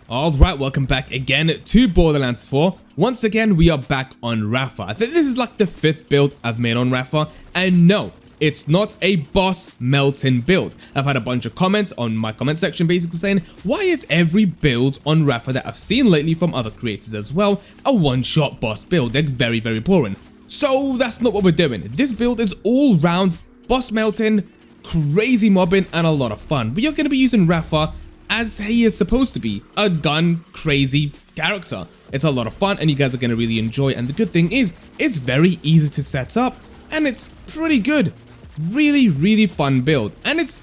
Alright, welcome back again to Borderlands 4. Once again, we are back on Rafa. I think this is like the 5th build I've made on Rafa, and no, it's not a boss melting build. I've had a bunch of comments on my comment section basically saying, why is every build on Rafa that I've seen lately from other creators as well a one-shot boss build? They're very, very boring. So that's not what we're doing. This build is all round boss melting, crazy mobbing, and a lot of fun. We are going to be using Rafa as he is supposed to be, a gun crazy character. It's a lot of fun and you guys are going to really enjoy, and the good thing is it's very easy to set up and it's pretty good. Really fun build, and it's,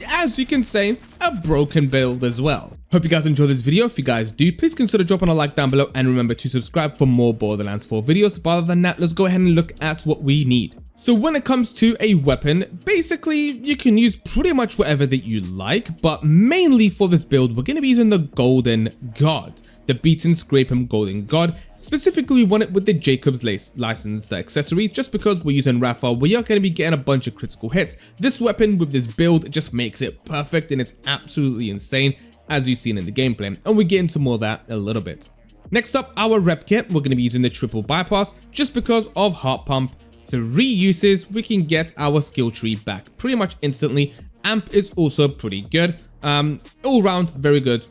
as you can say, a broken build as well. Hope you guys enjoy this video. If you guys do, please consider dropping a like down below and remember to subscribe for more Borderlands 4 videos. But other than that, let's go ahead and look at what we need. So when it comes to a weapon, basically you can use pretty much whatever that you like, but mainly for this build we're going to be using the Golden God, the Beaten Scrap'em Golden God. Specifically we want it with the Jacob's License accessory, just because we're using Rafa, we are going to be getting a bunch of critical hits. This weapon with this build just makes it perfect and it's absolutely insane, as you've seen in the gameplay, and we'll get into more of that a little bit. Next up, our Repkit, we're going to be using the triple bypass, just because of heart pump. 3 uses, we can get our skill tree back pretty much instantly. Amp is also pretty good. All round, very good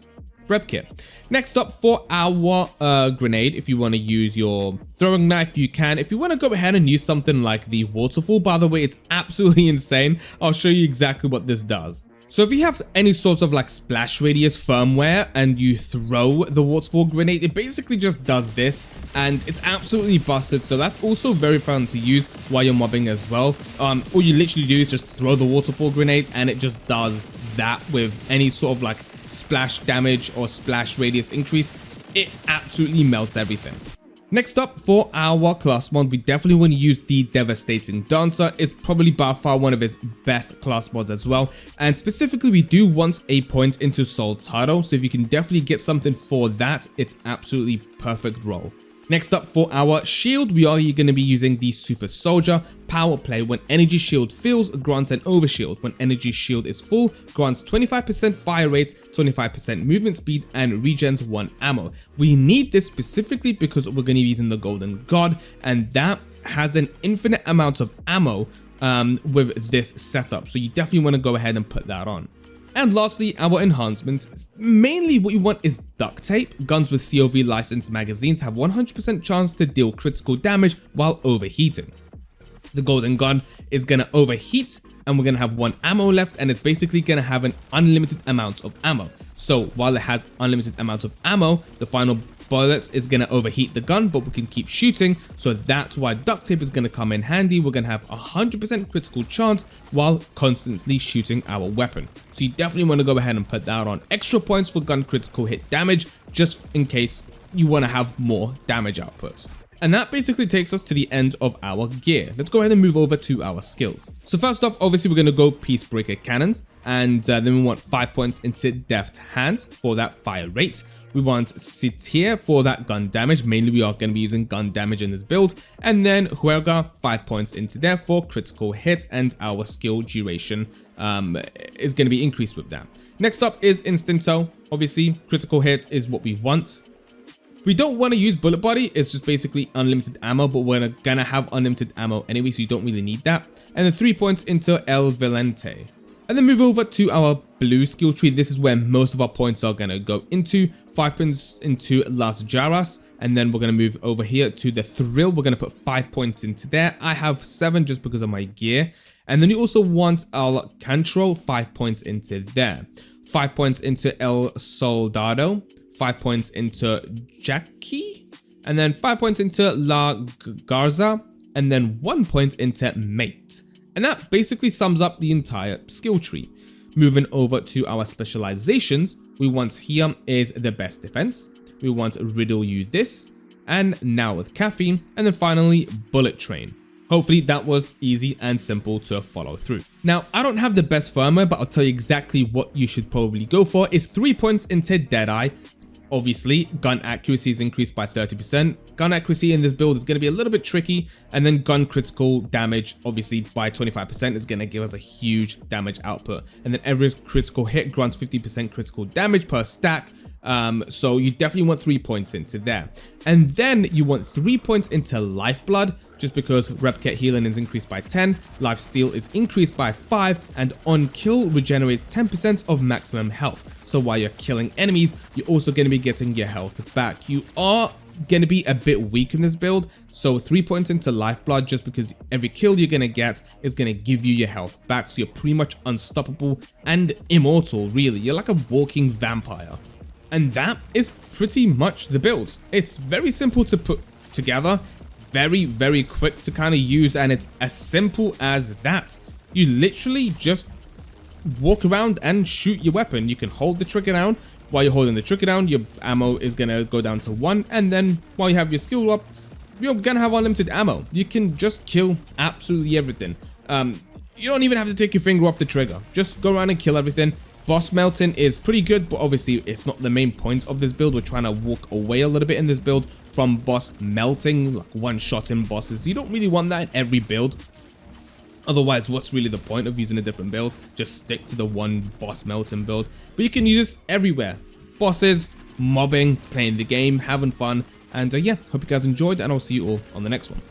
Repkit. Next up, for our grenade, if you want to use your throwing knife, you can. If you want to go ahead and use something like the waterfall, by the way, it's absolutely insane. I'll show you exactly what this does. So if you have any sort of like splash radius firmware and you throw the waterfall grenade, it basically just does this and it's absolutely busted. So that's also very fun to use while you're mobbing as well. All you literally do is just throw the waterfall grenade and it just does that with any sort of like splash damage or splash radius increase. It absolutely melts everything. Next up, for our class mod, we definitely want to use the Devastating Dancer. It's probably by far one of his best class mods as well, and specifically we do want a point into Soul Title, so if you can definitely get something for that, it's absolutely perfect role. Next up, for our shield, we are going to be using the Super Soldier Power Play. When energy shield fills, grants an overshield. When energy shield is full, grants 25% fire rate, 25% movement speed, and regens 1 ammo. We need this specifically because we're going to be using the Golden God, and that has an infinite amount of ammo with this setup. So you definitely want to go ahead and put that on. And lastly, our enhancements. Mainly what you want is duct tape. Guns with COV licensed magazines have 100% chance to deal critical damage while overheating. The Golden Gun is going to overheat and we're going to have 1 ammo left, and it's basically going to have an unlimited amount of ammo. So while it has unlimited amounts of ammo, the final bullets is going to overheat the gun, but we can keep shooting, so that's why duct tape is going to come in handy. We're going to have 100% critical chance while constantly shooting our weapon. So you definitely want to go ahead and put that on. Extra points for gun critical hit damage, just in case you want to have more damage outputs. And that basically takes us to the end of our gear. Let's go ahead and move over to our skills. So first off, obviously we're going to go Peacebreaker Cannons, and then we want 5 points into Deft Hands for that fire rate. We want Sitir for that gun damage. Mainly we are going to be using gun damage in this build. And then Huelga, 5 points into there for critical hits, and our skill duration is going to be increased with that. Next up is Instanto. Obviously critical hits is what we want. We don't want to use Bullet Body, it's just basically unlimited ammo, but we're gonna have unlimited ammo anyway, so you don't really need that. And then 3 points into El Valente. And then move over to our blue skill tree. This is where most of our points are gonna go into. 5 points into Las Jarras, and then we're gonna move over here to the Thrill. We're gonna put 5 points into there. I have 7 just because of my gear. And then you also want El Cantro, 5 points into there. 5 points into El Soldado. 5 points into Jackie, and then 5 points into La Garza, and then 1 point into Mate. And that basically sums up the entire skill tree. Moving over to our specializations, we want here is the best defense. We want Riddle You This, and Now with Caffeine, and then finally Bullet Train. Hopefully that was easy and simple to follow through. Now, I don't have the best firmware, but I'll tell you exactly what you should probably go for. Is 3 points into Deadeye. Obviously, gun accuracy is increased by 30%. Gun accuracy in this build is going to be a little bit tricky. And then gun critical damage, obviously by 25%, is going to give us a huge damage output. And then every critical hit grants 50% critical damage per stack. So you definitely want 3 points into there. And then you want 3 points into Lifeblood, just because Repkit healing is increased by 10, Lifesteal is increased by 5, and on kill regenerates 10% of maximum health. So while you're killing enemies, you're also going to be getting your health back. You are going to be a bit weak in this build, so 3 points into Lifeblood, just because every kill you're going to get is going to give you your health back. So you're pretty much unstoppable and immortal, really. You're like a walking vampire. And that is pretty much the build. It's very simple to put together, very, very quick to kind of use, and it's as simple as that. You literally just walk around and shoot your weapon. You can hold the trigger down. While you're holding the trigger down, your ammo is going to go down to 1, and then while you have your skill up, you're going to have unlimited ammo. You can just kill absolutely everything. You don't even have to take your finger off the trigger. Just go around and kill everything. Boss melting is pretty good, but obviously it's not the main point of this build. We're trying to walk away a little bit in this build from boss melting, like one-shotting bosses. You don't really want that in every build. Otherwise, what's really the point of using a different build? Just stick to the one boss melting build. But you can use this everywhere. Bosses, mobbing, playing the game, having fun. And yeah, hope you guys enjoyed, and I'll see you all on the next one.